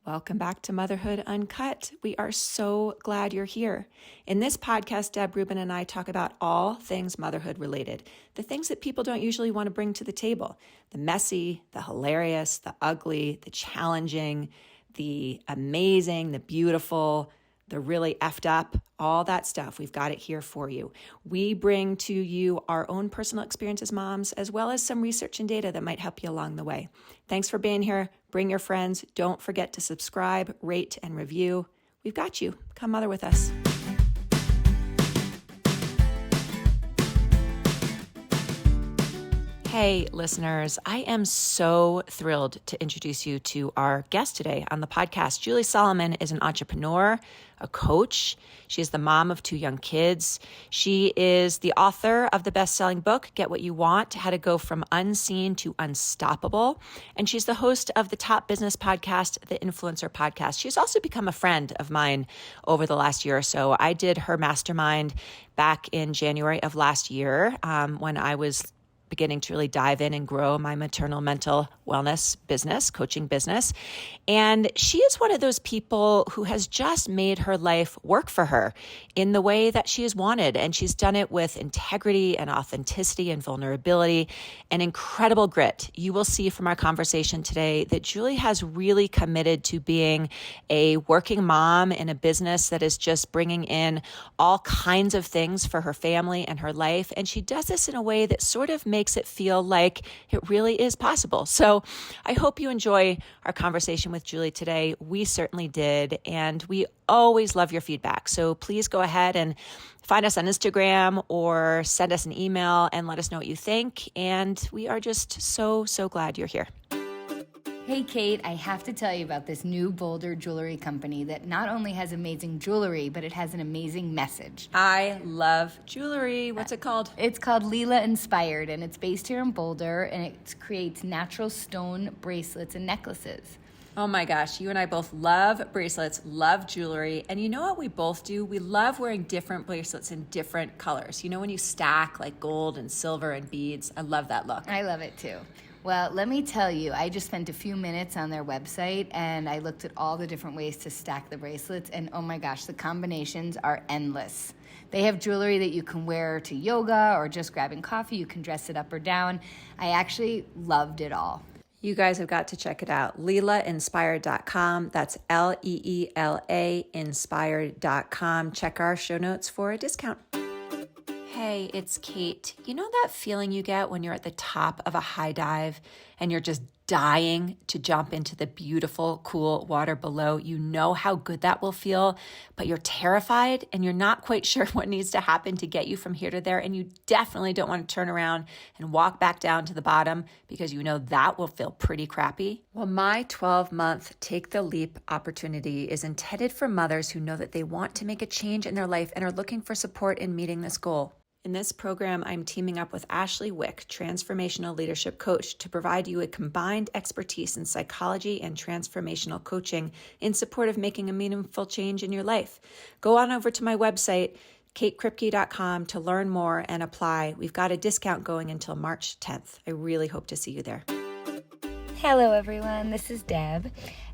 Welcome back to Motherhood Uncut. We are so glad you're here. In this podcast, Deb Rubin and I talk about all things motherhood related, the things that people don't usually want to bring to the table, the messy, the hilarious, the ugly, the challenging, the amazing, the beautiful, the really effed up, all that stuff. We've got it here for you. We bring to you our own personal experience as moms, as well as some research and data that might help you along the way. Thanks for being here. Bring your friends. Don't forget to subscribe, rate, and review. We've got you. Come mother with us. Hey, listeners, I am so thrilled to introduce you to our guest today on the podcast. Julie Solomon is an entrepreneur, a coach. She is the mom of 2 young kids. She is the author of the best-selling book, Get What You Want, How to Go From Unseen to Unstoppable. And she's the host of the top business podcast, The Influencer Podcast. She's also become a friend of mine over the last year or so. I did her mastermind back in January of last year when I was beginning to really dive in and grow my maternal mental wellness business, coaching business. And she is one of those people who has just made her life work for her in the way that she has wanted. And she's done it with integrity and authenticity and vulnerability and incredible grit. You will see from our conversation today that Julie has really committed to being a working mom in a business that is just bringing in all kinds of things for her family and her life. And she does this in a way that sort of makes it feel like it really is possible. So I hope you enjoy our conversation with Julie today. We certainly did. And we always love your feedback. So please go ahead and find us on Instagram or send us an email and let us know what you think. And we are just so glad you're here. Hey, Kate, I have to tell you about this new Boulder jewelry company that not only has amazing jewelry, but it has an amazing message. I love jewelry. What's it called? It's called Leela Inspired, and it's based here in Boulder, and it creates natural stone bracelets and necklaces. Oh my gosh, you and I both love bracelets, love jewelry. And you know what we both do? We love wearing different bracelets in different colors. You know when you stack like gold and silver and beads? I love that look. I love it too. Well, let me tell you, I just spent a few minutes on their website and I looked at all the different ways to stack the bracelets, and oh my gosh, the combinations are endless. They have jewelry that you can wear to yoga or just grabbing coffee. You can dress it up or down. I actually loved it all. You guys have got to check it out. LeelaInspired.com. That's Leela inspired.com. Check our show notes for a discount. Hey, it's Kate. You know that feeling you get when you're at the top of a high dive and you're just dying to jump into the beautiful, cool water below? You know how good that will feel, but you're terrified and you're not quite sure what needs to happen to get you from here to there. And you definitely don't want to turn around and walk back down to the bottom because you know that will feel pretty crappy. Well, my 12-month Take the Leap opportunity is intended for mothers who know that they want to make a change in their life and are looking for support in meeting this goal. In this program, I'm teaming up with Ashley Wick, transformational leadership coach, to provide you a combined expertise in psychology and transformational coaching in support of making a meaningful change in your life. Go on over to my website, katekripke.com, to learn more and apply. We've got a discount going until March 10th. I really hope to see you there. Hello, everyone. This is Deb.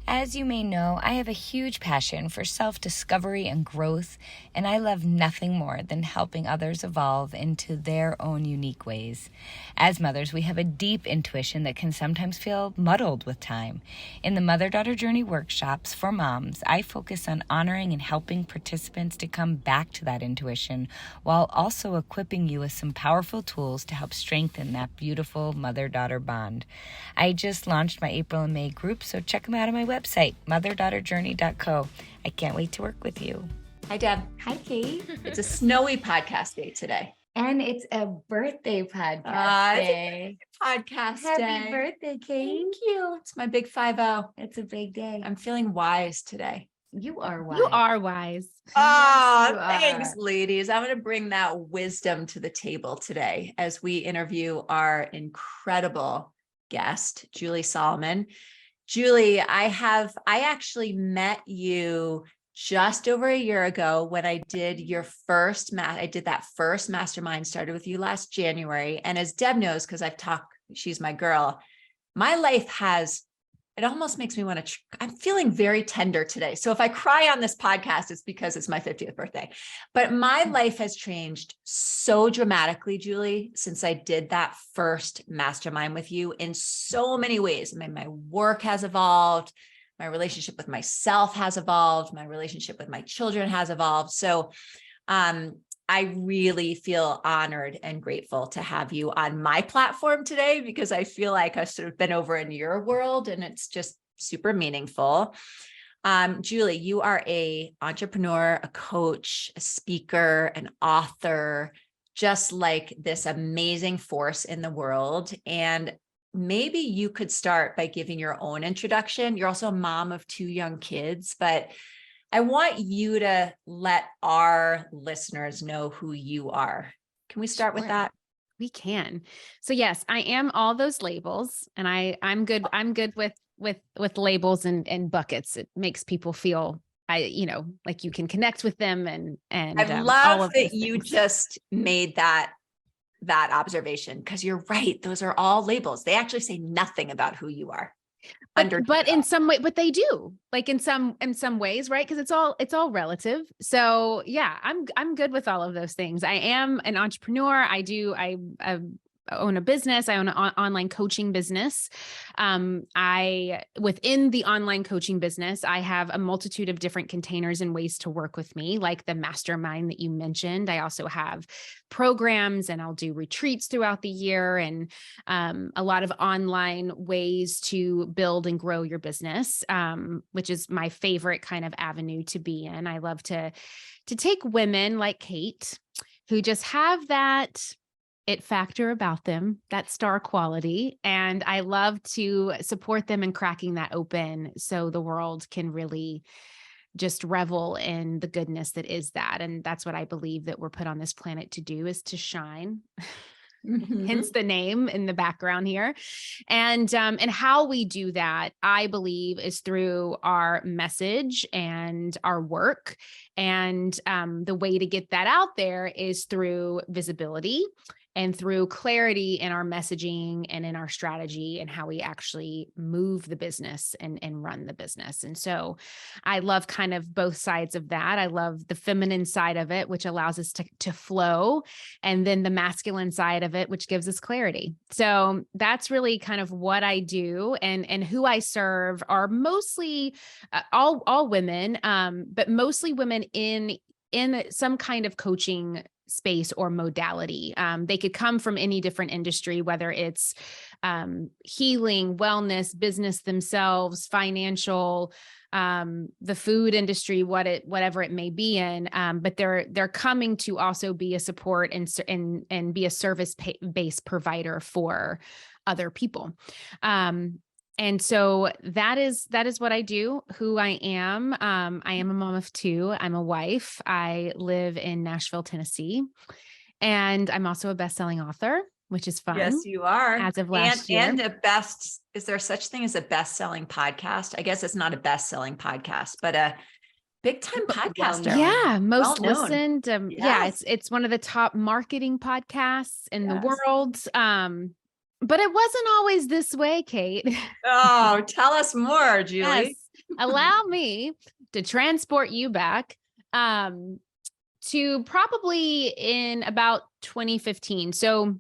As you may know, I have a huge passion for self-discovery and growth, and I love nothing more than helping others evolve into their own unique ways. As mothers, we have a deep intuition that can sometimes feel muddled with time. In the Mother-Daughter Journey workshops for moms, I focus on honoring and helping participants to come back to that intuition while also equipping you with some powerful tools to help strengthen that beautiful mother-daughter bond. I just launched my April and May group, so check them out on my website, motherdaughterjourney.co. I can't wait to work with you. Hi, Deb. Hi, Kate. It's a snowy podcast day today. And it's a birthday podcast day. Podcast Happy day. birthday, Kate. Thank you. It's my big 5-0. It's a big day. I'm feeling wise today. You are wise. You are wise. Oh, you are. thanks, ladies. I'm going to bring that wisdom to the table today as we interview our incredible guest, Julie Solomon. Julie, I actually met you just over a year ago when I did that first mastermind, started with you last January. And as Deb knows, because she's my girl, my life has it almost makes me want to, I'm feeling very tender today. So if I cry on this podcast, it's because it's my 50th birthday. But my life has changed so dramatically, Julie, since I did that first mastermind with you in so many ways. I mean, my work has evolved. My relationship with myself has evolved. My relationship with my children has evolved. So I really feel honored and grateful to have you on my platform today, because I feel like I've sort of been over in your world and it's just super meaningful. Julie, you are an entrepreneur, a coach, a speaker, an author, just like this amazing force in the world. And maybe you could start by giving your own introduction. You're also a mom of 2 young kids, but I want you to let our listeners know who you are. Can we start with that? We can. So yes, I am all those labels, and I'm good. I'm good with labels and buckets. It makes people feel like you can connect with them and I love that you just made that observation, because you're right. Those are all labels. They actually say nothing about who you are. But in some way, but they do, like in some ways, right? Because it's all relative. So yeah, I'm good with all of those things. I am an entrepreneur. I own a business. I own an online coaching business. Within the online coaching business, I have a multitude of different containers and ways to work with me, like the mastermind that you mentioned. I also have programs, and I'll do retreats throughout the year, and a lot of online ways to build and grow your business, which is my favorite kind of avenue to be in. I love to take women like Kate, who just have that it factor about them, that star quality. And I love to support them in cracking that open so the world can really just revel in the goodness that is that. And that's what I believe that we're put on this planet to do, is to shine. Mm-hmm. Hence the name in the background here. And how we do that, I believe, is through our message and our work. And the way to get that out there is through visibility and through clarity in our messaging and in our strategy and how we actually move the business and run the business. And so I love kind of both sides of that. I love the feminine side of it, which allows us to flow, and then the masculine side of it, which gives us clarity. So that's really kind of what I do, and who I serve are mostly all women, but mostly women in some kind of coaching space or modality. They could come from any different industry, whether it's healing, wellness, business themselves, financial, the food industry, whatever it may be in. But they're coming to also be a support and be a service-based provider for other people. And so that is what I do, who I am. I am a mom of 2. I'm a wife. I live in Nashville, Tennessee, and I'm also a best-selling author, which is fun. Yes, you are. As of last year. And is there such thing as a best-selling podcast? I guess it's not a best-selling podcast, but a big-time podcaster. Yeah, most well-known. Listened. Yes. Yeah, it's one of the top marketing podcasts in the world. But it wasn't always this way, Kate. Oh, tell us more, Julie. Yes. Allow me to transport you back to probably in about 2015. So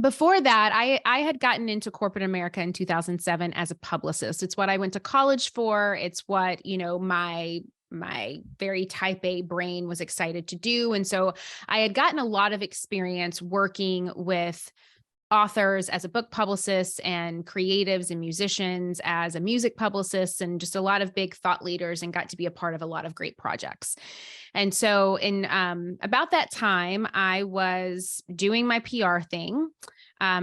before that, I had gotten into corporate America in 2007 as a publicist. It's what I went to college for. It's what, my very type A brain was excited to do. And so I had gotten a lot of experience working with authors as a book publicist, and creatives and musicians as a music publicist, and just a lot of big thought leaders, and got to be a part of a lot of great projects. And so in about that time, I was doing my PR thing. I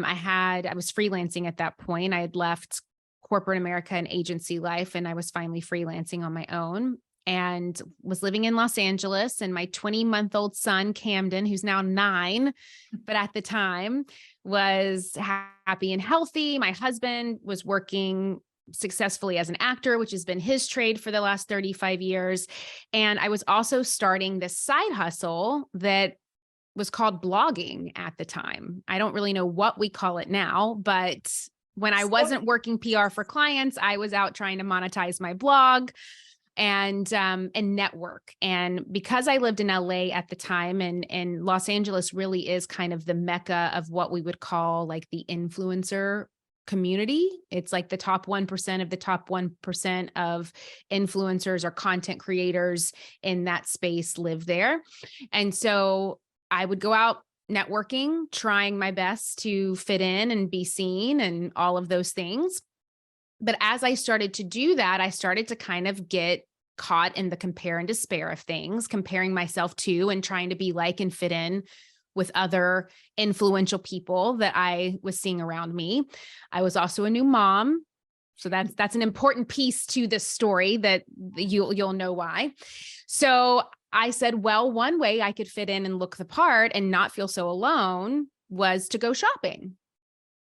was freelancing at that point. I had left corporate America and agency life, and I was finally freelancing on my own, and was living in Los Angeles. And my 20-month-old son, Camden, who's now 9, but at the time was happy and healthy. My husband was working successfully as an actor, which has been his trade for the last 35 years. And I was also starting this side hustle that was called blogging at the time. I don't really know what we call it now, but When I wasn't working PR for clients, I was out trying to monetize my blog and network. And because I lived in LA at the time, and Los Angeles really is kind of the mecca of what we would call like the influencer community. It's like the top 1% of the top 1% of influencers or content creators in that space live there. And so I would go out networking, trying my best to fit in and be seen and all of those things. But as I started to do that, I started to kind of get caught in the compare and despair of things, comparing myself to and trying to be like and fit in with other influential people that I was seeing around me. I was also a new mom. So that's an important piece to this story that you'll know why. So I said, well, one way I could fit in and look the part and not feel so alone was to go shopping.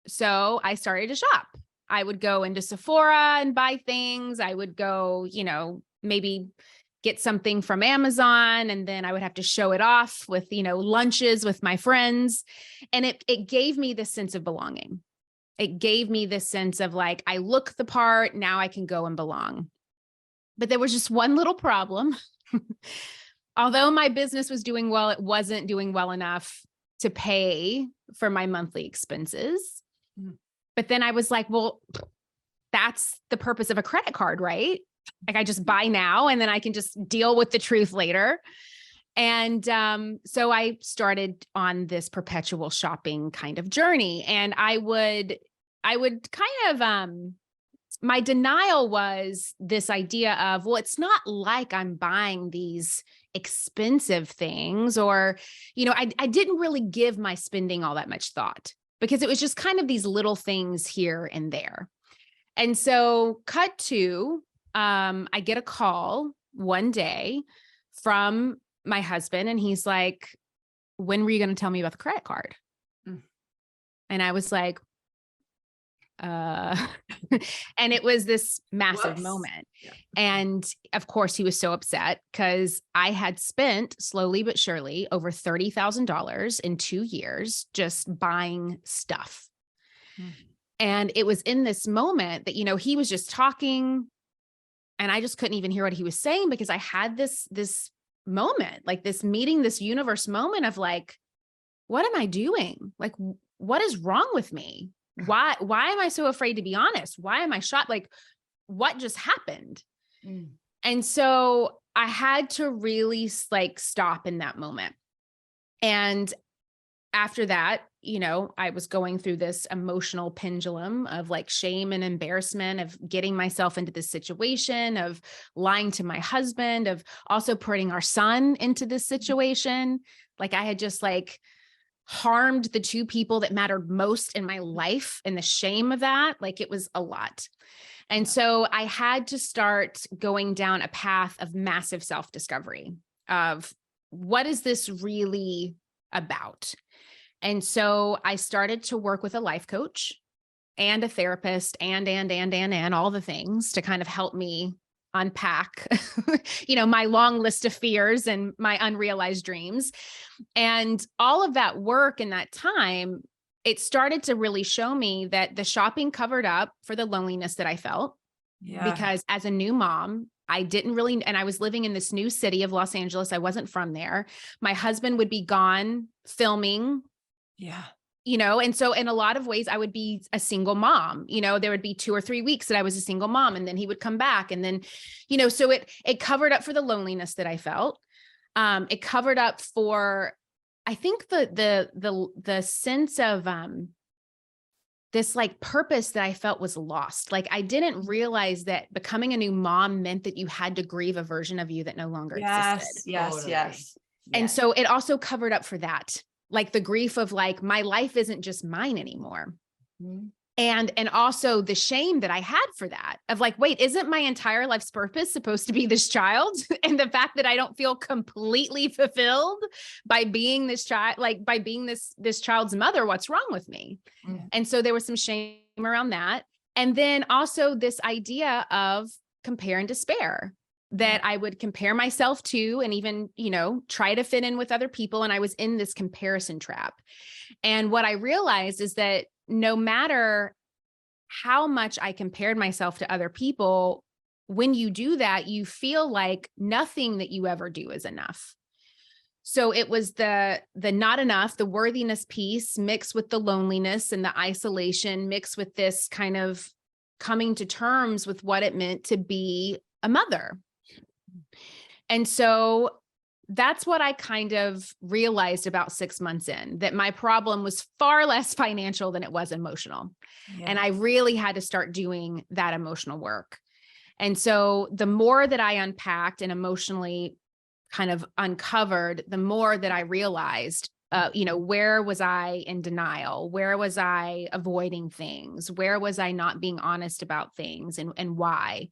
So I started to shop. I would go into Sephora and buy things. I would go, maybe get something from Amazon, and then I would have to show it off with, lunches with my friends. And it gave me this sense of belonging. It gave me this sense of like, I look the part, now I can go and belong. But there was just one little problem. Although my business was doing well, it wasn't doing well enough to pay for my monthly expenses. But then I was like, well, that's the purpose of a credit card, right? Like I just buy now and then I can just deal with the truth later. And so I started on this perpetual shopping kind of journey. And I would kind of, my denial was this idea of, well, it's not like I'm buying these expensive things, or, I didn't really give my spending all that much thought because it was just kind of these little things here and there. And so cut to, I get a call one day from my husband and he's like, when were you going to tell me about the credit card? And I was like, and it was this massive moment. Yeah. And of course he was so upset because I had spent slowly but surely over $30,000 in 2 years just buying stuff. And it was in this moment that, he was just talking and I just couldn't even hear what he was saying because I had this moment, like this meeting, this universe moment of like, what am I doing? Like, what is wrong with me? Why am I so afraid to be honest? Why am I shocked? Like, what just happened? And so I had to really like stop in that moment. And after that, I was going through this emotional pendulum of like shame and embarrassment of getting myself into this situation, of lying to my husband, of also putting our son into this situation. Like I had just like harmed the two people that mattered most in my life, and the shame of that, like it was a lot. And so I had to start going down a path of massive self-discovery of what is this really about? And so I started to work with a life coach and a therapist and all the things to kind of help me unpack, my long list of fears and my unrealized dreams. And all of that work in that time, it started to really show me that the shopping covered up for the loneliness that I felt. Yeah. Because as a new mom, I didn't really, and I was living in this new city of Los Angeles. I wasn't from there. My husband would be gone filming. Yeah. And so in a lot of ways I would be a single mom, there would be 2 or 3 weeks that I was a single mom and then he would come back. And then, so it covered up for the loneliness that I felt. It covered up for, I think the sense of, this like purpose that I felt was lost. Like I didn't realize that becoming a new mom meant that you had to grieve a version of you that no longer existed. Yes. And so it also covered up for that. Like the grief of like, my life isn't just mine anymore. Mm-hmm. And also the shame that I had for that of like, wait, isn't my entire life's purpose supposed to be this child? And the fact that I don't feel completely fulfilled by being this child, like by being this child's mother, what's wrong with me? Mm-hmm. And so there was some shame around that. And then also this idea of compare and despair. That I would compare myself to and even, try to fit in with other people. And I was in this comparison trap. And what I realized is that no matter how much I compared myself to other people. When you do that, you feel like nothing that you ever do is enough. So it was the not enough, the worthiness piece mixed with the loneliness and the isolation, mixed with this kind of coming to terms with what it meant to be a mother. And so that's what I kind of realized about 6 months in, that my problem was far less financial than it was emotional. Yeah. And I really had to start doing that emotional work. And so the more that I unpacked and emotionally kind of uncovered, the more that I realized, where was I in denial? Where was I avoiding things? Where was I not being honest about things, and why?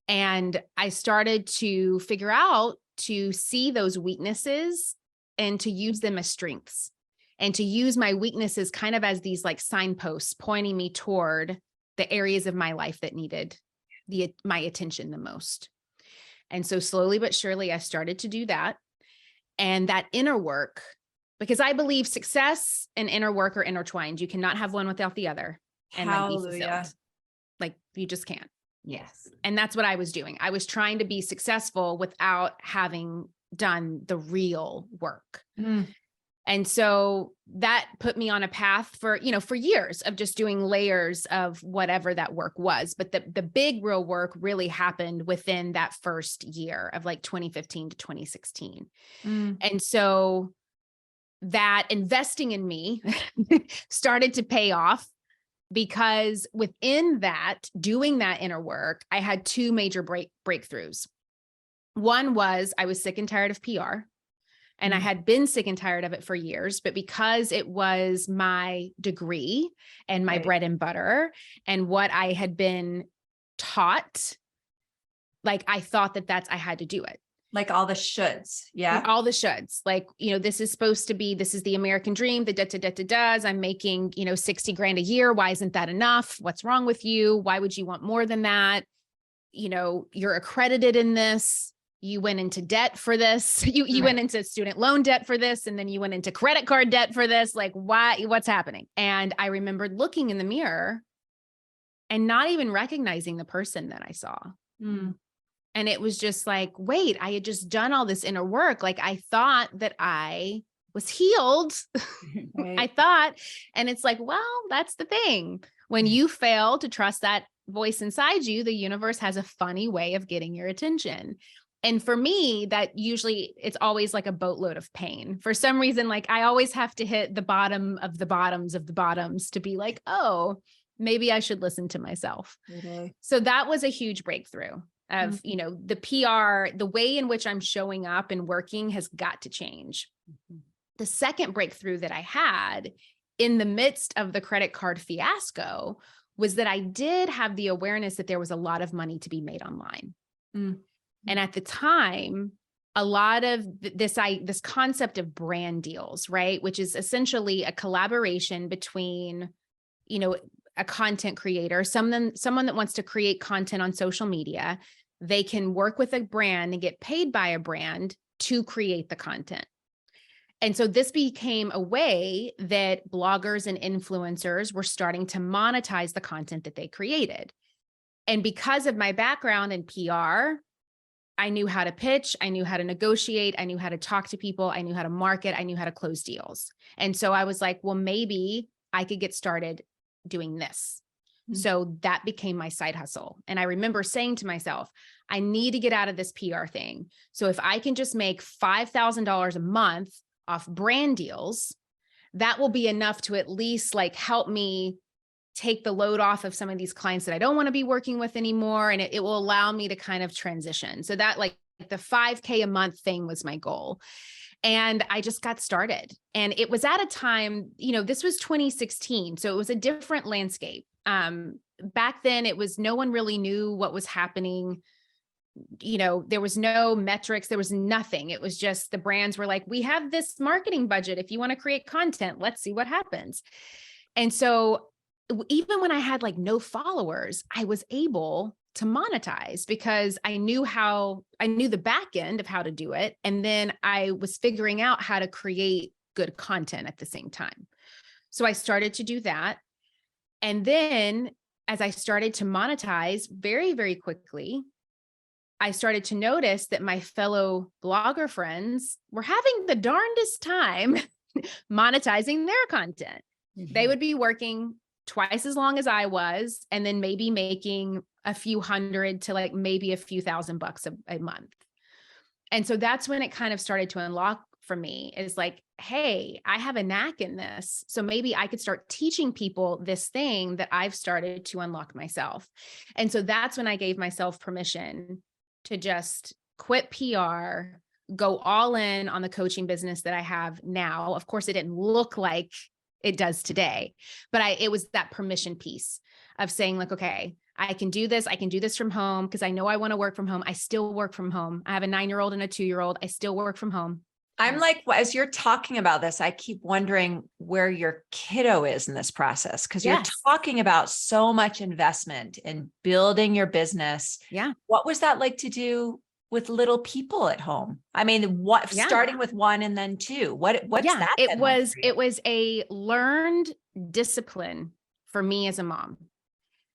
And I started to figure out to see those weaknesses and to use them as strengths, and to use my weaknesses kind of as these like signposts pointing me toward the areas of my life that needed my attention the most. And so slowly but surely, I started to do that. And that inner work, because I believe success and inner work are intertwined. You cannot have one without the other and like be fulfilled. Like you just can't. Yes. And that's what I was doing. I was trying to be successful without having done the real work. And so that put me on a path for years of just doing layers of whatever that work was. But the big real work really happened within that first year of like 2015 to 2016. And so that investing in me started to pay off, because within that, doing that inner work, I had two major breakthroughs. One was I was sick and tired of PR. And I had been sick and tired of it for years, but because it was my degree and my bread and butter and what I had been taught, like I thought I had to do it. Like all the shoulds. Yeah. Like all the shoulds. Like, this is supposed to be, this is the American dream, the does. I'm making, 60 grand a year. Why isn't that enough? What's wrong with you? Why would you want more than that? You're accredited in this. You went into debt for this. You went into student loan debt for this. And then you went into credit card debt for this. Like, why, what's happening? And I remembered looking in the mirror and not even recognizing the person that I saw. And it was just like, wait, I had just done all this inner work. Like I thought that I was healed. I thought, and it's like, well, that's the thing. When you fail to trust that voice inside you, the universe has a funny way of getting your attention. And for me, that usually it's always like a boatload of pain. For some reason, like I always have to hit the bottom of the bottoms of the bottoms to be like, oh, maybe I should listen to myself. So that was a huge breakthrough of, the PR, the way in which I'm showing up and working has got to change. The second breakthrough that I had in the midst of the credit card fiasco was that I did have the awareness that there was a lot of money to be made online. And at the time, a lot of this concept of brand deals, right? Which is essentially a collaboration between, a content creator, someone that wants to create content on social media. They can work with a brand and get paid by a brand to create the content. And so this became a way that bloggers and influencers were starting to monetize the content that they created. And because of my background in PR, I knew how to pitch, I knew how to negotiate, I knew how to talk to people, I knew how to market, I knew how to close deals. And so I was like, well, maybe I could get started doing this. So that became my side hustle. And I remember saying to myself, I need to get out of this PR thing. So if I can just make $5,000 a month off brand deals, that will be enough to at least like help me take the load off of some of these clients that I don't want to be working with anymore. And it will allow me to kind of transition. So that like the $5K a month thing was my goal. And I just got started. And it was at a time, this was 2016. So it was a different landscape. Back then no one really knew what was happening. There was no metrics, there was nothing. It was just the brands were like, we have this marketing budget. If you want to create content, let's see what happens. And so even when I had like no followers, I was able to monetize because I knew the back end of how to do it. And then I was figuring out how to create good content at the same time. So I started to do that. And then as I started to monetize very, very quickly, I started to notice that my fellow blogger friends were having the darndest time monetizing their content. They would be working twice as long as I was, and then maybe making a few hundred to like maybe a few $1,000 a month. And so that's when it kind of started to unlock for me, is like, hey, I have a knack in this. So maybe I could start teaching people this thing that I've started to unlock myself. And so that's when I gave myself permission to just quit PR, go all in on the coaching business that I have now. Of course, it didn't look like it does today, but it was that permission piece of saying like, okay, I can do this. I can do this from home because I know I want to work from home. I still work from home. I have a 9-year-old and a 2-year-old. I still work from home. I'm like, as you're talking about this, I keep wondering where your kiddo is in this process, because you're talking about so much investment in building your business. Yeah. What was that like to do with little people at home? I mean, starting with 1 and then 2, what's that? It was a learned discipline for me as a mom,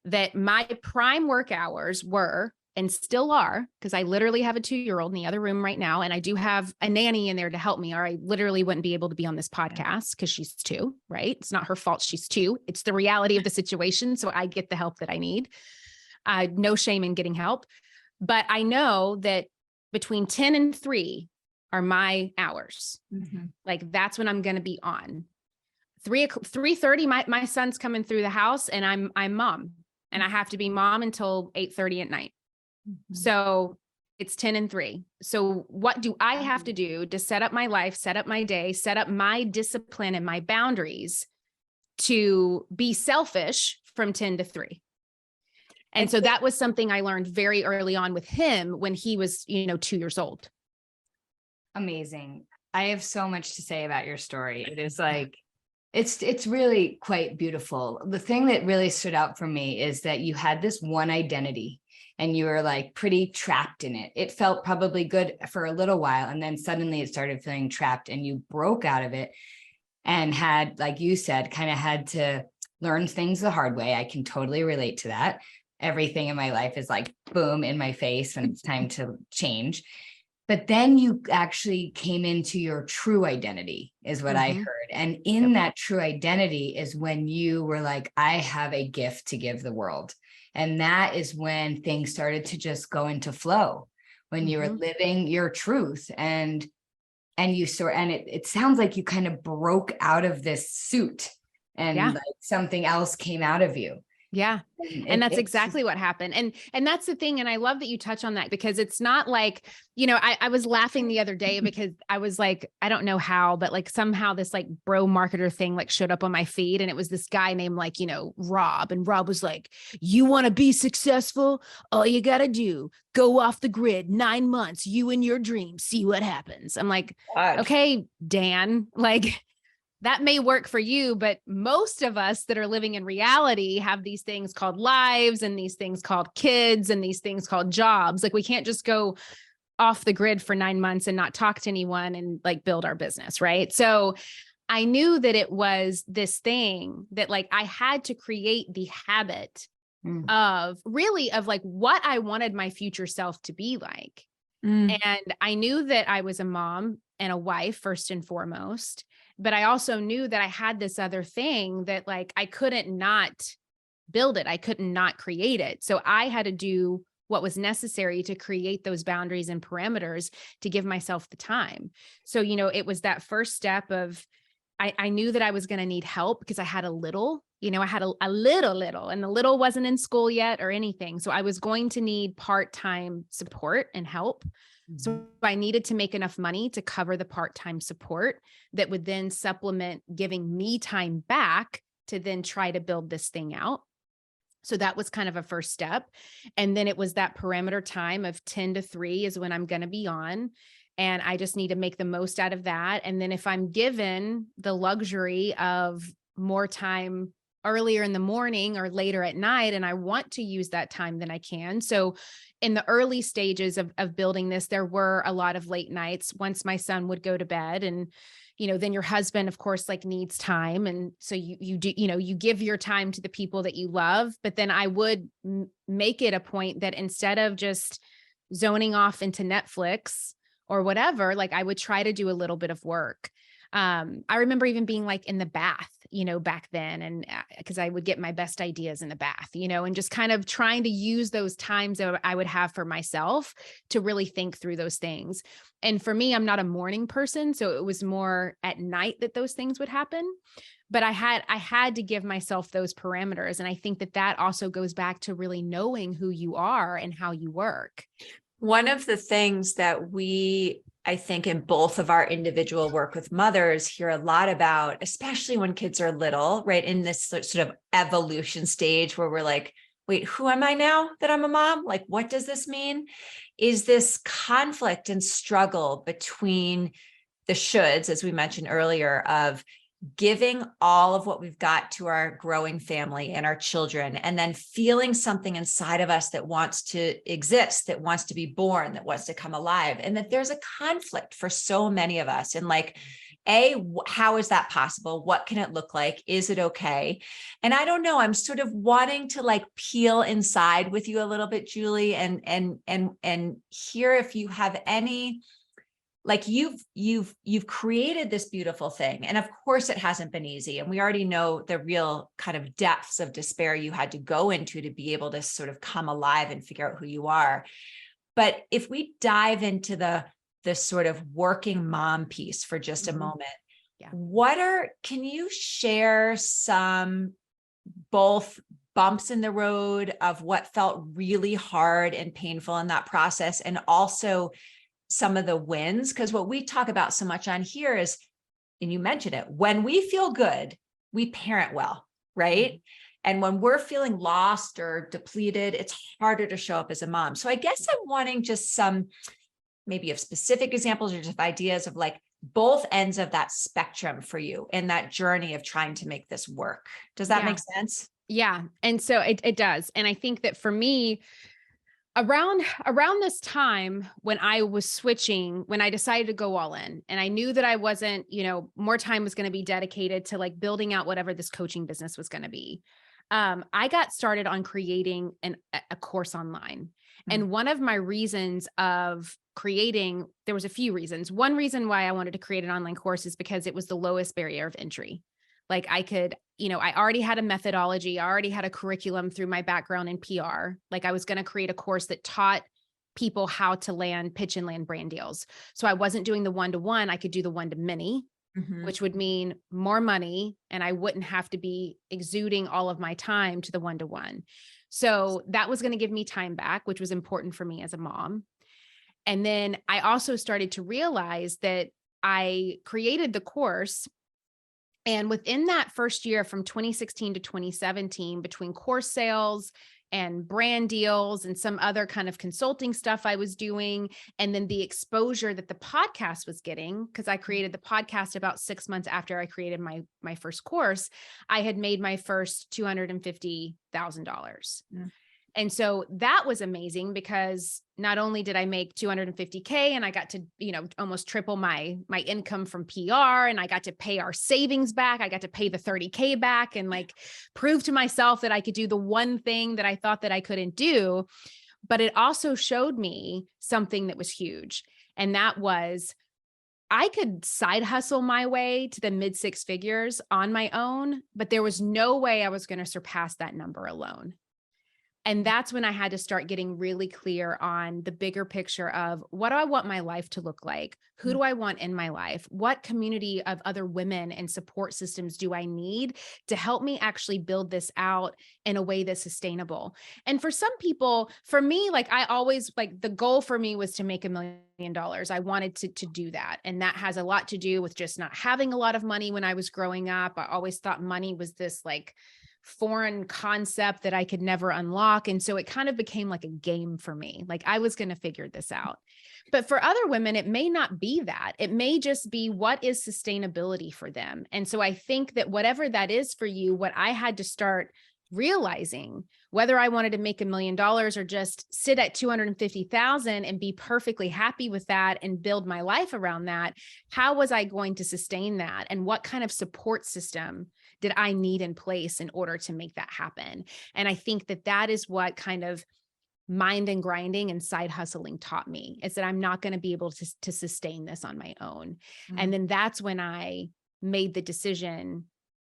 that my prime work hours were, and still are, because I literally have a 2-year-old in the other room right now. And I do have a nanny in there to help me, or I literally wouldn't be able to be on this podcast because she's 2, right? It's not her fault. She's 2. It's the reality of the situation. So I get the help that I need. No shame in getting help. But I know that between 10 and 3 are my hours. Like that's when I'm going to be on. 3:30, my son's coming through the house and I'm mom, and I have to be mom until 8:30 at night. So it's 10 and 3. So what do I have to do to set up my life, set up my day, set up my discipline and my boundaries to be selfish from 10 to 3? And so that was something I learned very early on with him when he was, 2 years old. Amazing. I have so much to say about your story. It is like, it's really quite beautiful. The thing that really stood out for me is that you had this one identity and you were like pretty trapped in it. It felt probably good for a little while, and then suddenly it started feeling trapped, and you broke out of it and had, like you said, kind of had to learn things the hard way. I can totally relate to that. Everything in my life is like, boom, in my face when it's time to change. But then you actually came into your true identity, is what I heard. And in that true identity is when you were like, I have a gift to give the world. And that is when things started to just go into flow, when you were living your truth. And it sounds like you kind of broke out of this suit and like something else came out of you. Yeah. And that's exactly what happened. And that's the thing. And I love that you touch on that, because it's not like, I was laughing the other day because I was like, I don't know how, but like somehow this like bro marketer thing like showed up on my feed, and it was this guy named like, Rob, and Rob was like, you want to be successful? All you got to do, go off the grid, 9 months, you and your dreams, see what happens. I'm like, okay, Dan, like, that may work for you, but most of us that are living in reality have these things called lives, and these things called kids, and these things called jobs. Like we can't just go off the grid for 9 months and not talk to anyone and like build our business. Right. So I knew that it was this thing that like I had to create the habit of like what I wanted my future self to be like. And I knew that I was a mom and a wife first and foremost. But I also knew that I had this other thing that like, I couldn't not build it. I couldn't not create it. So I had to do what was necessary to create those boundaries and parameters to give myself the time. So, it was that first step of, I knew that I was going to need help because I had a little, I had a little, and the little wasn't in school yet or anything. So I was going to need part-time support and help. So I needed to make enough money to cover the part-time support that would then supplement giving me time back to then try to build this thing out. So that was kind of a first step. And then it was that perimeter time of 10 to 3 is when I'm going to be on. And I just need to make the most out of that. And then if I'm given the luxury of more time earlier in the morning or later at night, and I want to use that time, then I can. So in the early stages of building this, there were a lot of late nights once my son would go to bed, and then your husband, of course, like needs time. And so you do, you give your time to the people that you love, but then I would make it a point that instead of just zoning off into Netflix or whatever, like I would try to do a little bit of work. I remember even being like in the bath, back then, and because I would get my best ideas in the bath, and just kind of trying to use those times that I would have for myself to really think through those things. And for me, I'm not a morning person, so it was more at night that those things would happen. But I had to give myself those parameters. And I think that also goes back to really knowing who you are and how you work. One of the things that I think in both of our individual work with mothers hear a lot about, especially when kids are little, right? In this sort of evolution stage where we're like, wait, who am I now that I'm a mom? Like, what does this mean? Is this conflict and struggle between the shoulds, as we mentioned earlier, of giving all of what we've got to our growing family and our children, and then feeling something inside of us that wants to exist, that wants to be born, that wants to come alive. And that there's a conflict for so many of us. And like, how is that possible? What can it look like? Is it okay? And I don't know, I'm sort of wanting to like peel inside with you a little bit, Julie, and hear if you have any, like you've created this beautiful thing. And of course it hasn't been easy. And we already know the real kind of depths of despair you had to go into to be able to sort of come alive and figure out who you are. But if we dive into the sort of working mom piece for just a moment, can you share some both bumps in the road of what felt really hard and painful in that process, and also some of the wins? Because what we talk about so much on here is, and you mentioned it, when we feel good, we parent well, right? Mm-hmm. And when we're feeling lost or depleted, it's harder to show up as a mom. So I guess I'm wanting just some maybe of specific examples or just ideas of like both ends of that spectrum for you in that journey of trying to make this work. Does that make sense? Yeah. And so it does. And I think that for me, around this time when I was switching, when I decided to go all in, and I knew that I wasn't, more time was going to be dedicated to like building out whatever this coaching business was going to be. I got started on creating a course online. Mm-hmm. And one of my reasons of creating, there was a few reasons. One reason why I wanted to create an online course is because it was the lowest barrier of entry. Like I could, I already had a methodology. I already had a curriculum through my background in PR. Like I was going to create a course that taught people how to pitch and land brand deals. So I wasn't doing the one-to-one. I could do the one-to-many, mm-hmm. which would mean more money. And I wouldn't have to be exuding all of my time to the one-to-one. So that was going to give me time back, which was important for me as a mom. And then I also started to realize that I created the course. And within that first year, from 2016 to 2017, between course sales and brand deals and some other kind of consulting stuff I was doing, and then the exposure that the podcast was getting, because I created the podcast about 6 months after I created my first course, I had made my first $250,000. Yeah. And so that was amazing because not only did I make $250K and I got to, almost triple my income from PR, and I got to pay our savings back. I got to pay the $30K back and like prove to myself that I could do the one thing that I thought that I couldn't do. But it also showed me something that was huge. And that was, I could side hustle my way to the mid six figures on my own, but there was no way I was going to surpass that number alone. And that's when I had to start getting really clear on the bigger picture of what do I want my life to look like? Who do I want in my life? What community of other women and support systems do I need to help me actually build this out in a way that's sustainable? And for some people, for me, like I always, like the goal for me was to make $1 million. I wanted to do that. And that has a lot to do with just not having a lot of money when I was growing up. I always thought money was this like foreign concept that I could never unlock. And so it kind of became like a game for me. Like I was going to figure this out. But for other women, it may not be that. It may just be what is sustainability for them. And so I think that whatever that is for you, what I had to start realizing whether I wanted to make $1 million or just sit at 250,000 and be perfectly happy with that and build my life around that. How was I going to sustain that? And what kind of support system did I need in place in order to make that happen? And I think that that is what kind of mind and grinding and side hustling taught me, is that I'm not going to be able to sustain this on my own. And then that's when I made the decision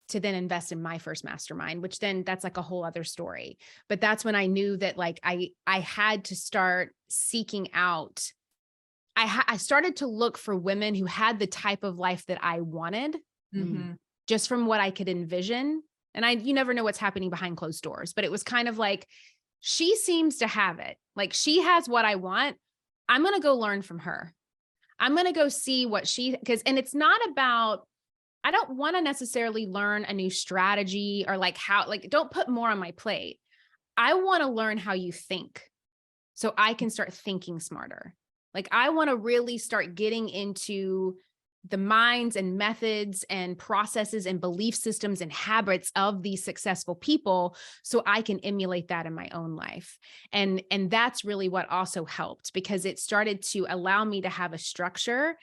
to then invest in my first mastermind, which then that's like a whole other story. But that's when I knew that like I had to start seeking out. I started to look for women who had the type of life that I wanted, just from what I could envision. And you never know what's happening behind closed doors, but it was kind of like, she seems to have it. Like, she has what I want. I'm going to go learn from her. I'm going to go see what and it's not about, I don't want to necessarily learn a new strategy or like don't put more on my plate. I want to learn how you think so I can start thinking smarter. Like, I want to really start getting into the minds and methods and processes and belief systems and habits of these successful people so I can emulate that in my own life. And that's really what also helped, because it started to allow me to have a structure.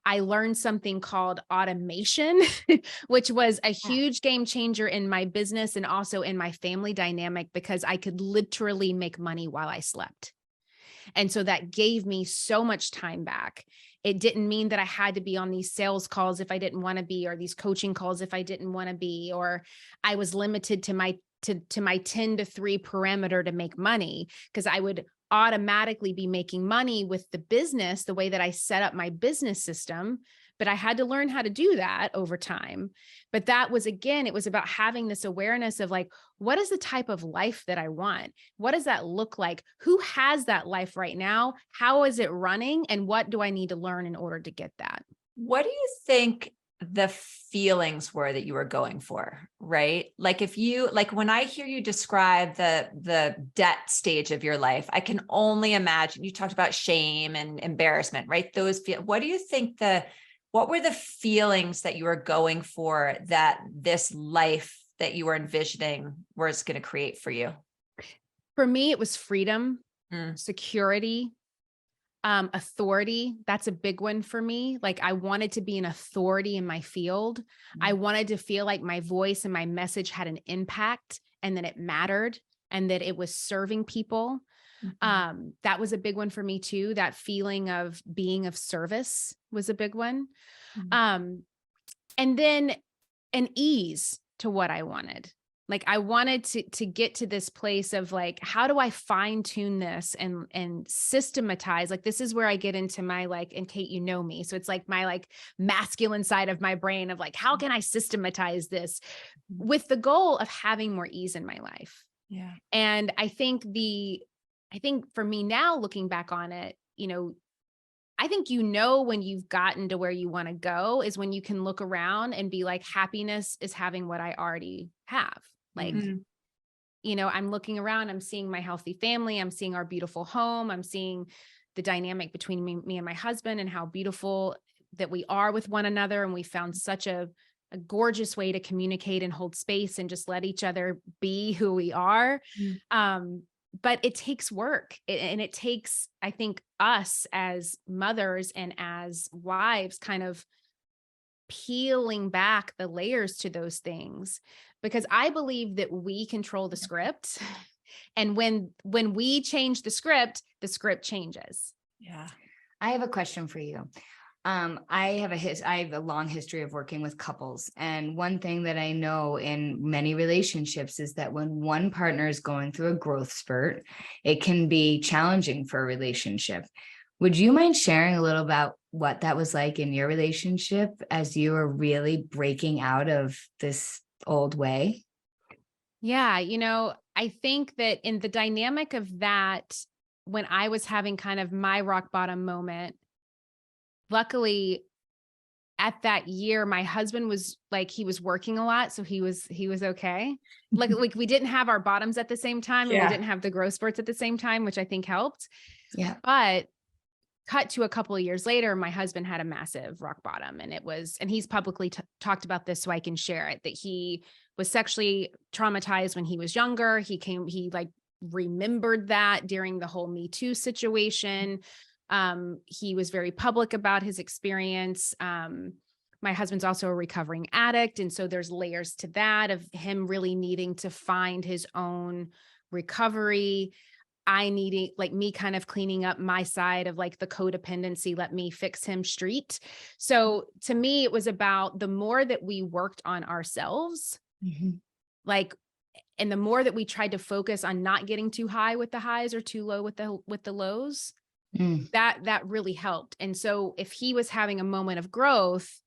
I learned something called automation, which was a huge game changer in my business and also in my family dynamic, because I could literally make money while I slept. And so that gave me so much time back. It didn't mean that I had to be on these sales calls if I didn't want to be, or these coaching calls if I didn't want to be, or I was limited to my 10 to 3 parameter to make money, because I would automatically be making money with the business the way that I set up my business system. But I had to learn how to do that over time. But that was, again, it was about having this awareness of like, what is the type of life that I want? What does that look like? Who has that life right now? How is it running? And what do I need to learn in order to get that? What do you think the feelings were that you were going for, right? Like, when I hear you describe the debt stage of your life, I can only imagine, you talked about shame and embarrassment, right? What do you think what were the feelings that you were going for that this life that you were envisioning was going to create for you? For me, it was freedom, security, authority. That's a big one for me. Like, I wanted to be an authority in my field. I wanted to feel like my voice and my message had an impact, and that it mattered, and that it was serving people. That was a big one for me too. That feeling of being of service was a big one. And then an ease to what I wanted. Like, I wanted to get to this place of like, how do I fine tune this and systematize? Like, this is where I get into my like, and Kate, you know me. So it's like my like masculine side of my brain of like, how can I systematize this with the goal of having more ease in my life? Yeah. And I think for me now, looking back on it, I think, when you've gotten to where you want to go is when you can look around and be like, happiness is having what I already have. Like, I'm looking around, I'm seeing my healthy family, I'm seeing our beautiful home, I'm seeing the dynamic between me and my husband, and how beautiful that we are with one another. And we found such a gorgeous way to communicate and hold space and just let each other be who we are. But it takes work, and it takes, I think, us as mothers and as wives kind of peeling back the layers to those things, because I believe that we control the script. And when we change the script changes. Yeah. I have a question for you. I have a long history of working with couples. And one thing that I know in many relationships is that when one partner is going through a growth spurt, it can be challenging for a relationship. Would you mind sharing a little about what that was like in your relationship as you were really breaking out of this old way? Yeah. I think that in the dynamic of that, when I was having kind of my rock bottom moment, luckily at that year, my husband was like, he was working a lot. So he was okay. Like we didn't have our bottoms at the same time, and we didn't have the growth spurts at the same time, which I think helped. Yeah. But cut to a couple of years later, my husband had a massive rock bottom, and he's publicly talked about this, so I can share it, that he was sexually traumatized when he was younger. He like remembered that during the whole Me Too situation. He was very public about his experience. My husband's also a recovering addict. And so there's layers to that of him really needing to find his own recovery. I needing like me kind of cleaning up my side of like the codependency, let me fix him street. So to me, it was about the more that we worked on ourselves, like, and the more that we tried to focus on not getting too high with the highs or too low with the lows, that really helped. And so if he was having a moment of growth,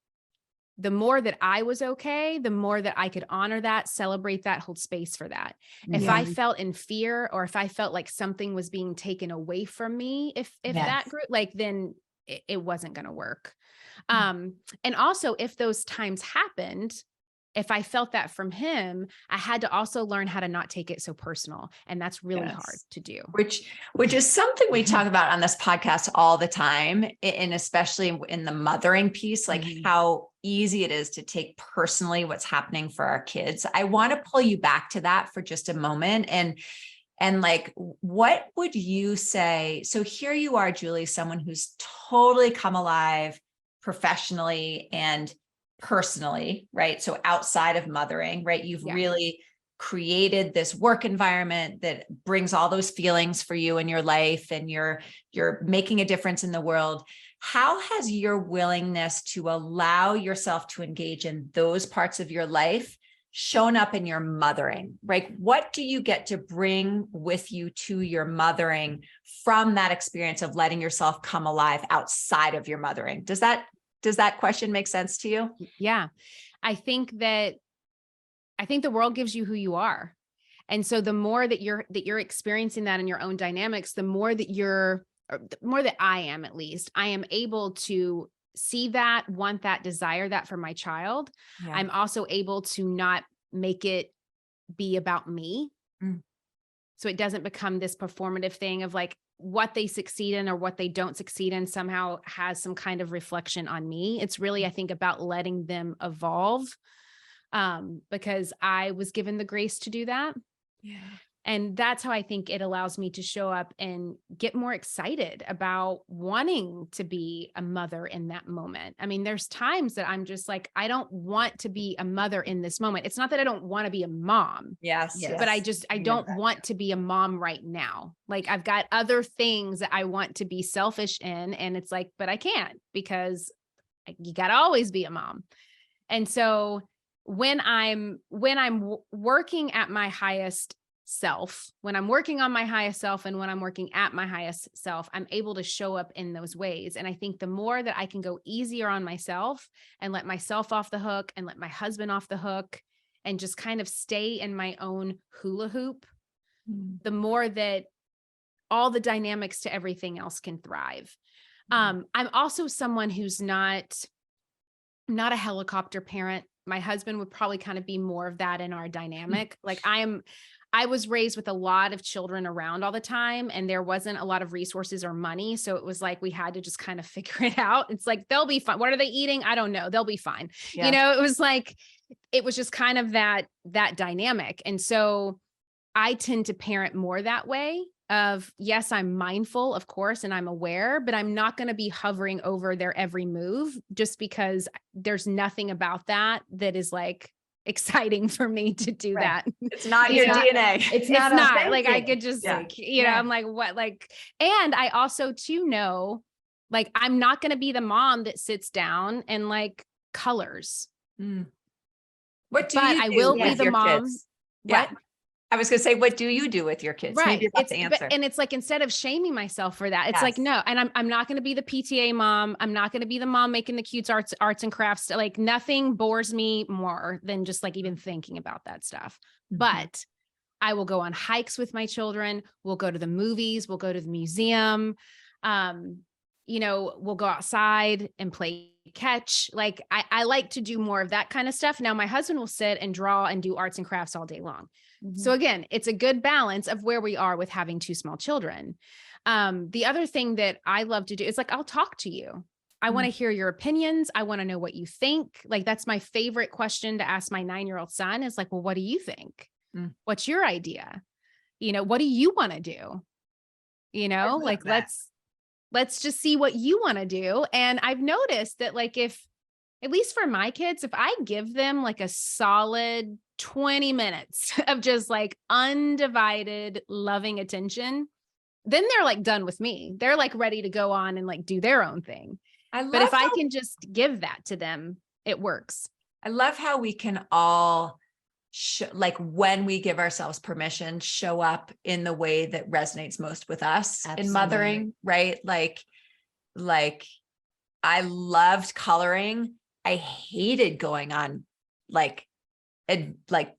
the more that I was okay, the more that I could honor that, celebrate that, hold space for that. If I felt in fear, or if I felt like something was being taken away from me, if that group, like, then it wasn't going to work. And also if those times happened, if I felt that from him, I had to also learn how to not take it so personal. And that's really hard to do. Which is something we talk about on this podcast all the time. And especially in the mothering piece, like how easy it is to take personally what's happening for our kids. I want to pull you back to that for just a moment. And like, what would you say? So here you are, Julie, someone who's totally come alive professionally and personally, right? So outside of mothering, right? You've really created this work environment that brings all those feelings for you in your life, and you're making a difference in the world. How has your willingness to allow yourself to engage in those parts of your life shown up in your mothering, right? What do you get to bring with you to your mothering from that experience of letting yourself come alive outside of your mothering? Does that question make sense to you? Yeah. I think the world gives you who you are. And so the more that you're experiencing that in your own dynamics, the more that I am, at least, I am able to see that, want that, desire that for my child. Yeah. I'm also able to not make it be about me. So it doesn't become this performative thing of like, what they succeed in or what they don't succeed in somehow has some kind of reflection on me. It's really, I think, about letting them evolve, because I was given the grace to do that. Yeah. And that's how I think it allows me to show up and get more excited about wanting to be a mother in that moment. I mean, there's times that I'm just like, I don't want to be a mother in this moment. It's not that I don't want to be a mom. Yes. But I don't want to be a mom right now. Like, I've got other things that I want to be selfish in. And it's like, but I can't, because you got to always be a mom. And so when I'm working at my highest self, when I'm working on my highest self and when I'm working at my highest self, I'm able to show up in those ways. And I think the more that I can go easier on myself and let myself off the hook and let my husband off the hook and just kind of stay in my own hula hoop, the more that all the dynamics to everything else can thrive. I'm also someone who's not a helicopter parent. My husband would probably kind of be more of that in our dynamic. Like, I was raised with a lot of children around all the time, and there wasn't a lot of resources or money. So it was like, we had to just kind of figure it out. It's like, they'll be fine. What are they eating? I don't know. They'll be fine. Yeah. You know, it was like, it was just kind of that dynamic. And so I tend to parent more that way of, yes, I'm mindful, of course, and I'm aware, but I'm not going to be hovering over their every move, just because there's nothing about that is like exciting for me to do that. It's not your DNA. It's not like, I could just, you know, I'm like, what, like, and I also too know, like, I'm not going to be the mom that sits down and like colors. What do you do? I will be the mom. Kids? What? I was going to say, what do you do with your kids? Right. Maybe that's the answer. And it's like, instead of shaming myself for that, it's like, no, and I'm not going to be the PTA mom. I'm not going to be the mom making the cute arts and crafts. Like, nothing bores me more than just like even thinking about that stuff. But I will go on hikes with my children. We'll go to the movies. We'll go to the museum. You know, we'll go outside and play catch. Like, I like to do more of that kind of stuff. Now my husband will sit and draw and do arts and crafts all day long. So again, it's a good balance of where we are with having two small children. The other thing that I love to do is like, I'll talk to you. I want to hear your opinions. I want to know what you think. Like, that's my favorite question to ask my 9-year-old son is like, well, what do you think? What's your idea? What do you want to do? Like, let's just see what you want to do. And I've noticed that, like, if, at least for my kids, if I give them like a solid 20 minutes of just like undivided loving attention, then they're like done with me. They're like ready to go on and like do their own thing. But if I can just give that to them, it works. I love how we can all like when we give ourselves permission, show up in the way that resonates most with us. Absolutely. In mothering, right? Like I loved coloring. I hated going on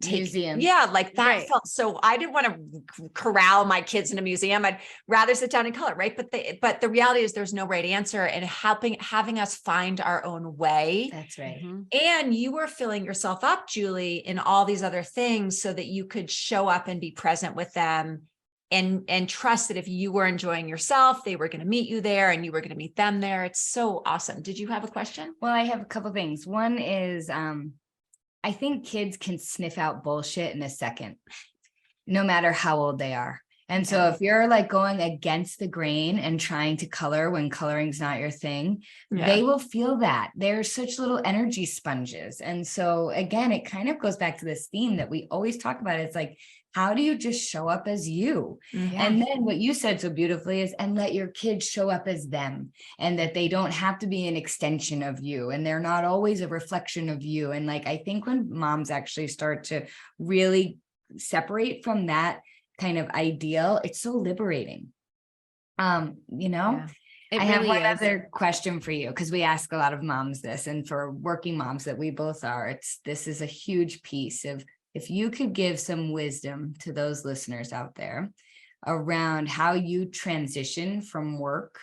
museum. Yeah, like that right. Felt so, I didn't want to corral my kids in a museum. I'd rather sit down and color, right? But the reality is there's no right answer, and having us find our own way. That's right. Mm-hmm. And you were filling yourself up, Julie, in all these other things so that you could show up and be present with them and trust that if you were enjoying yourself, they were going to meet you there and you were going to meet them there. It's so awesome. Did you have a question? Well, I have a couple of things. One is, I think kids can sniff out bullshit in a second, no matter how old they are. And so if you're like going against the grain and trying to color when coloring's not your thing, they will feel that. They're such little energy sponges. And so again, it kind of goes back to this theme that we always talk about. It's like, how do you just show up as you? Mm-hmm. And then what you said so beautifully is, and let your kids show up as them, and that they don't have to be an extension of you, and they're not always a reflection of you. And like, I think when moms actually start to really separate from that kind of ideal, it's so liberating. I have one other question for you, because we ask a lot of moms this, and for working moms that we both are, this is a huge piece of, if you could give some wisdom to those listeners out there around how you transition from work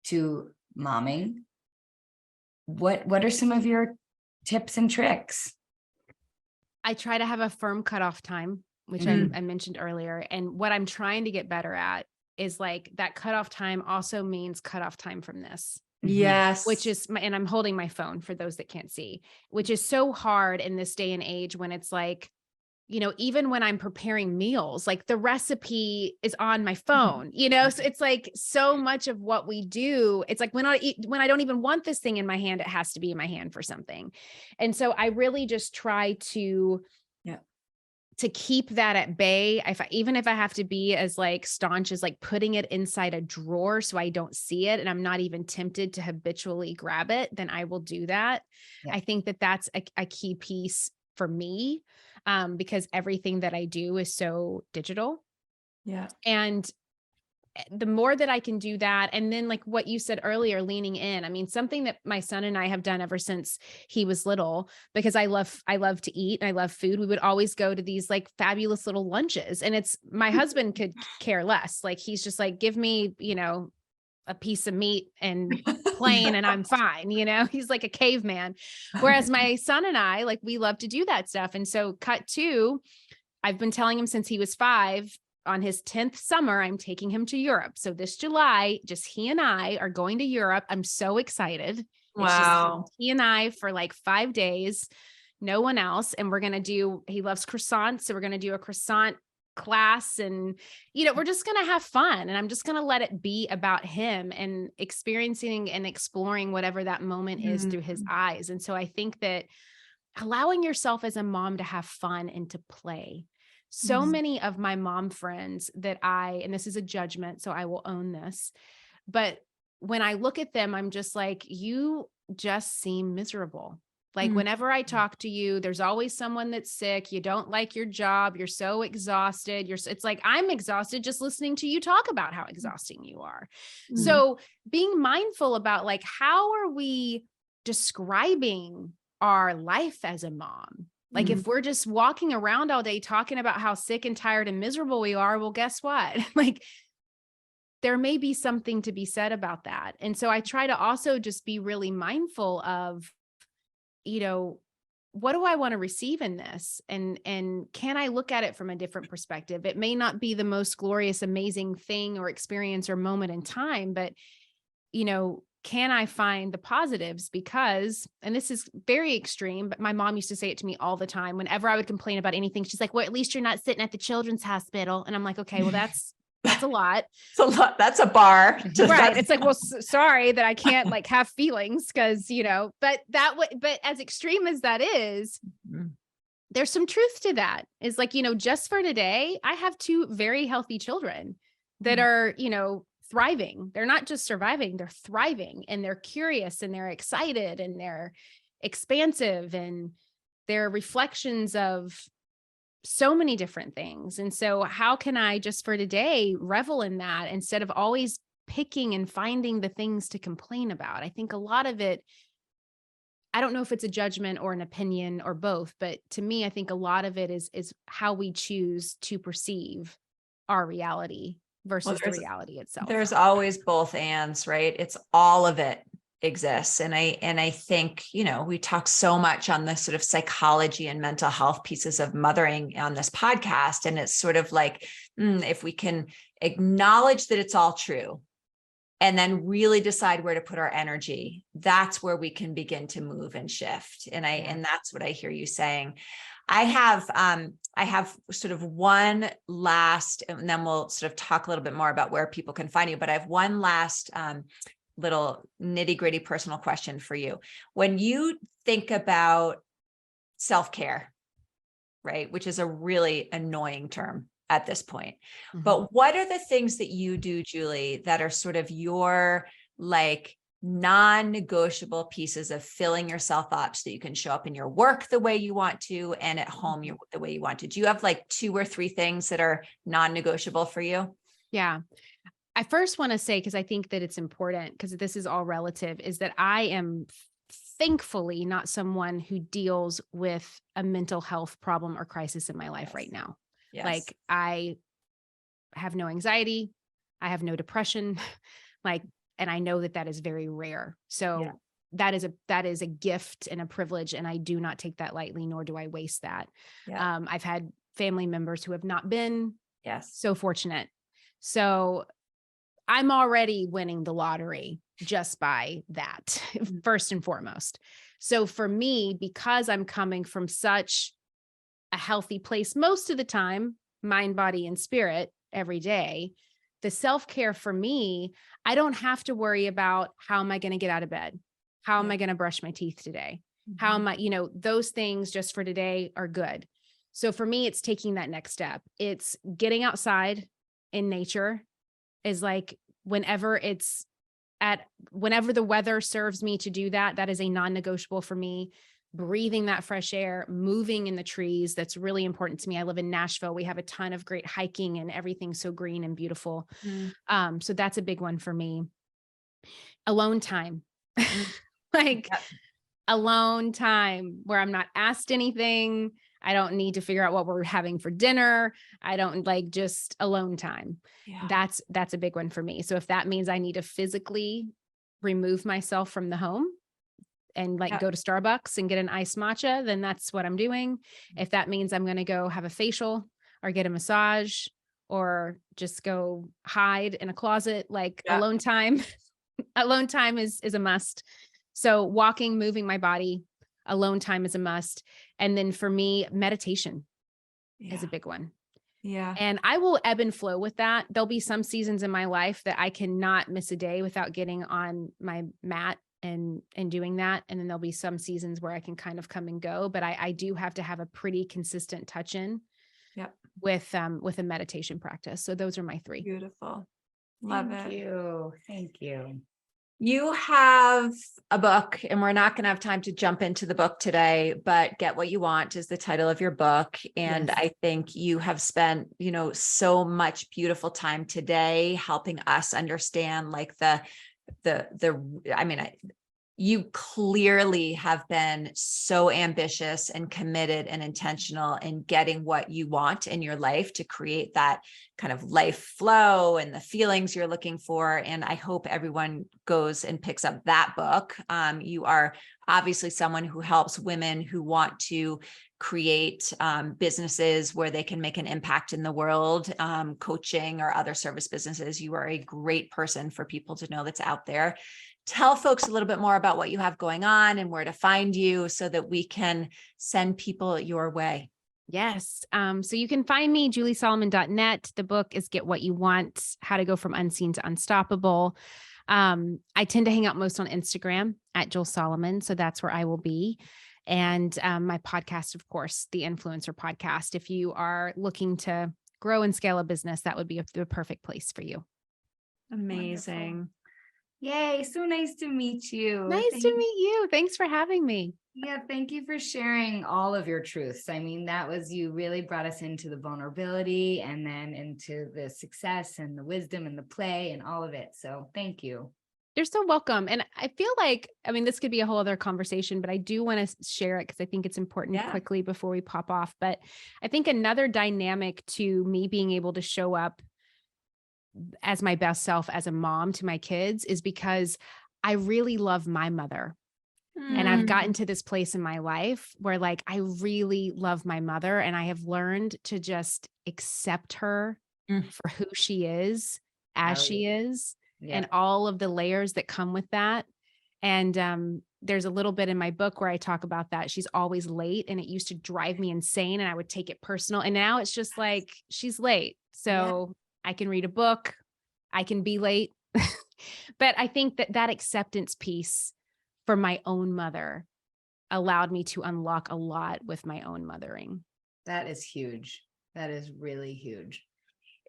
to momming, what are some of your tips and tricks? I try to have a firm cutoff time, which I mentioned earlier. And what I'm trying to get better at is like that cutoff time also means cutoff time from this. Yes. Which is and I'm holding my phone for those that can't see, which is so hard in this day and age when it's like, even when I'm preparing meals, like the recipe is on my phone, so it's like so much of what we do. It's like when I don't even want this thing in my hand, it has to be in my hand for something. And so I really just try to keep that at bay. Even if I have to be as like staunch as like putting it inside a drawer so I don't see it and I'm not even tempted to habitually grab it, then I will do that. Yeah. I think that that's a key piece for me, because everything that I do is so digital. Yeah. And the more that I can do that, and then like what you said earlier, leaning in, I mean, something that my son and I have done ever since he was little, because I love to eat and I love food. We would always go to these like fabulous little lunches, and my husband could care less. Like, he's just like, give me, a piece of meat and plain and I'm fine. He's like a caveman. Whereas my son and I, like, we love to do that stuff. And so cut to, I've been telling him since he was 5, on his 10th summer, I'm taking him to Europe. So this July, just he and I are going to Europe. I'm so excited. Wow. It's just he and I for like 5 days, no one else. And he loves croissants. So we're going to do a croissant class, and, we're just going to have fun, and I'm just going to let it be about him and experiencing and exploring whatever that moment is through his eyes. And so I think that allowing yourself as a mom to have fun and to play. So many of my mom friends that and this is a judgment, so I will own this, but when I look at them, I'm just like, you just seem miserable. Like whenever I talk to you, there's always someone that's sick. You don't like your job. You're so exhausted. It's like, I'm exhausted just listening to you talk about how exhausting you are. So being mindful about like, how are we describing our life as a mom? Like if we're just walking around all day talking about how sick and tired and miserable we are, well, guess what? Like, there may be something to be said about that. And so I try to also just be really mindful of, what do I want to receive in this? And can I look at it from a different perspective? It may not be the most glorious, amazing thing or experience or moment in time, but, can I find the positives? Because, and this is very extreme, but my mom used to say it to me all the time. Whenever I would complain about anything, she's like, well, at least you're not sitting at the children's hospital. And I'm like, okay, well, that's a lot. It's a lot. That's a bar. Right. It's like, well, sorry that I can't like have feelings because, but but as extreme as that is, there's some truth to that. Is like, just for today, I have two very healthy children that are, thriving. They're not just surviving, they're thriving, and they're curious and they're excited and they're expansive and they're reflections of so many different things. And so how can I just for today revel in that instead of always picking and finding the things to complain about? I think a lot of it, I don't know if it's a judgment or an opinion or both, but to me, I think a lot of it is how we choose to perceive our reality versus the reality itself. There's always both ands, right? It's all of it exists. And I think, we talk so much on the sort of psychology and mental health pieces of mothering on this podcast. And it's sort of like, if we can acknowledge that it's all true and then really decide where to put our energy, that's where we can begin to move and shift. And that's what I hear you saying. I have sort of one last, and then we'll sort of talk a little bit more about where people can find you, but I have one last little nitty-gritty personal question for you. When you think about self-care, right, which is a really annoying term at this point, but what are the things that you do, Julie, that are sort of your like non-negotiable pieces of filling yourself up so that you can show up in your work the way you want to and at home the way you want to? Do you have like 2 or 3 things that are non-negotiable for you? Yeah. I first want to say, because I think that it's important, because this is all relative, is that I am thankfully not someone who deals with a mental health problem or crisis in my life right now. Yes. Like I have no anxiety. I have no depression. And I know that is very rare. So that is a gift and a privilege. And I do not take that lightly, nor do I waste that. Yeah. I've had family members who have not been so fortunate. So I'm already winning the lottery just by that, first and foremost. So for me, because I'm coming from such a healthy place most of the time, mind, body, and spirit every day, the self-care for me, I don't have to worry about how am I going to get out of bed? How am I going to brush my teeth today? How am I, those things just for today are good. So for me, it's taking that next step. It's getting outside in nature is like whenever the weather serves me to do that, that is a non-negotiable for me. Breathing that fresh air, moving in the trees. That's really important to me. I live in Nashville. We have a ton of great hiking and everything's so green and beautiful. So that's a big one for me. Alone time, alone time where I'm not asked anything. I don't need to figure out what we're having for dinner. I don't just alone time. Yeah. That's a big one for me. So if that means I need to physically remove myself from the home, and go to Starbucks and get an iced matcha, then that's what I'm doing. If that means I'm going to go have a facial or get a massage or just go hide in a closet, alone time, alone time is a must. So walking, moving my body, alone time is a must. And then for me, meditation is a big one. Yeah. And I will ebb and flow with that. There'll be some seasons in my life that I cannot miss a day without getting on my mat and doing that. And then there'll be some seasons where I can kind of come and go, but I do have to have a pretty consistent touch in with a meditation practice. So those are my 3. Beautiful. Love it. Thank you. Thank you. You have a book, and we're not going to have time to jump into the book today, but Get What You Want is the title of your book. And I think you have spent, so much beautiful time today helping us understand you clearly have been so ambitious and committed and intentional in getting what you want in your life to create that kind of life flow and the feelings you're looking for. And I hope everyone goes and picks up that book. You are obviously someone who helps women who want to create businesses where they can make an impact in the world, coaching or other service businesses. You are a great person for people to know that's out there tell folks a little bit more about what you have going on and where to find you so that we can send people your way. Yes. So you can find me, juliesolomon.net. The book is Get What You Want, How to Go From Unseen to Unstoppable. I tend to hang out most on Instagram at Julie Solomon. So that's where I will be. And my podcast, of course, the Influencer Podcast. If you are looking to grow and scale a business, that would be the perfect place for you. Amazing. Wonderful. Yay. So nice to meet you. Nice to meet you. Thanks for having me. Yeah, thank you for sharing all of your truths. I mean, you really brought us into the vulnerability and then into the success and the wisdom and the play and all of it. So thank you. You're so welcome. And I feel like, this could be a whole other conversation, but I do want to share it because I think it's important quickly before we pop off. But I think another dynamic to me being able to show up as my best self as a mom to my kids is because I really love my mother. And I've gotten to this place in my life where like, I really love my mother and I have learned to just accept her for who she is, as she is, and all of the layers that come with that. And there's a little bit in my book where I talk about that. She's always late and it used to drive me insane and I would take it personal. And now it's just like, she's late. So I can read a book, I can be late. But I think that acceptance piece for my own mother allowed me to unlock a lot with my own mothering. That is huge. That is really huge.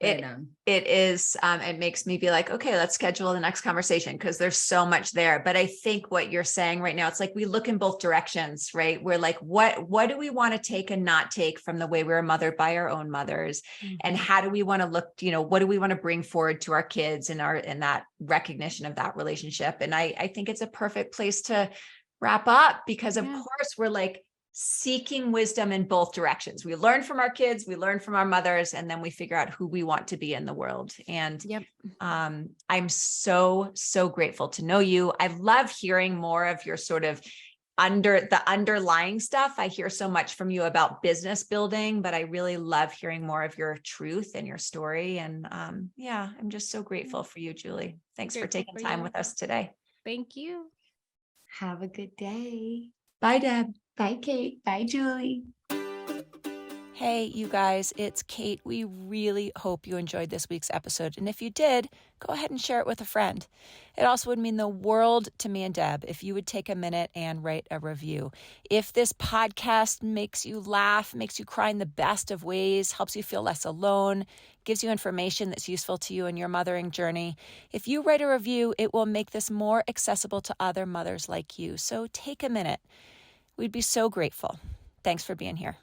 It is, it makes me be like, okay, let's schedule the next conversation because there's so much there. But I think what you're saying right now, it's like we look in both directions, right? We're like, what do we want to take and not take from the way we were mothered by our own mothers? And how do we want to look, what do we want to bring forward to our kids and that recognition of that relationship? And I think it's a perfect place to wrap up because of course we're like, seeking wisdom in both directions. We learn from our kids, we learn from our mothers, and then we figure out who we want to be in the world. And I'm so, so grateful to know you. I love hearing more of your sort of underlying stuff. I hear so much from you about business building, but I really love hearing more of your truth and your story. And I'm just so grateful for you, Julie. Thanks for taking time with us today. Thank you. Have a good day. Bye, Deb. Bye, Kate. Bye, Julie. Hey, you guys, it's Kate. We really hope you enjoyed this week's episode. And if you did, go ahead and share it with a friend. It also would mean the world to me and Deb if you would take a minute and write a review. If this podcast makes you laugh, makes you cry in the best of ways, helps you feel less alone, gives you information that's useful to you in your mothering journey, if you write a review, it will make this more accessible to other mothers like you. So take a minute. We'd be so grateful. Thanks for being here.